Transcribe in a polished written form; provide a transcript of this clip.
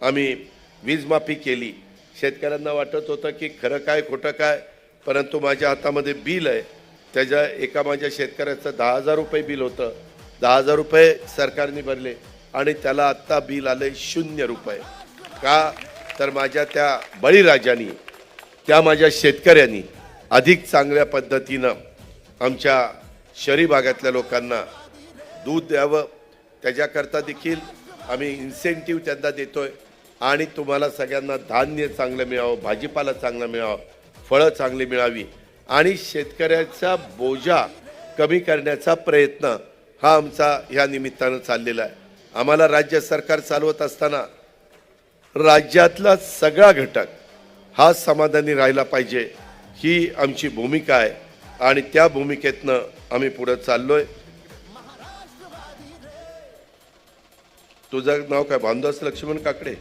आम्ही वीज माफी केली। शेतकऱ्यांना वाटत होतं की खरं काय खोटं काय, परंतु माझ्या हातामध्ये बिल आहे, त्याच्या एका माझ्या शेतकऱ्याचं 10,000 रुपये बिल होतं, 10,000 रुपये सरकारने भरले आणि त्याला आत्ता बिल आलं 0 रुपये। का तर माझ्या त्या बळीराजांनी, त्या माझ्या शेतकऱ्यांनी अधिक चांगल्या पद्धतीनं आमच्या शहरी भागातल्या लोकांना दूध द्यावं, त्याच्याकरता देखील आम्ही इन्सेंटिव्ह त्यांना देतोय आणि तुम्हाला सगळ्यांना धान्य चांगलं मिळावं, भाजीपाला चांगला मिळावा, फळं चांगली मिळावी आणि शेतकऱ्याचा बोजा कमी करण्याचा प्रयत्न हा आमचा ह्या निमित्तानं चाललेला आहे। आम्हाला राज्य सरकार चालवत असताना राज्यातला सगळा घटक हा समाधानी राहिला पाहिजे, ही आमची भूमिका आहे आणि त्या भूमिकेतनं आम्ही पुढे चाललोय। तुझं नाव काय? भानुदास लक्ष्मण काकडे।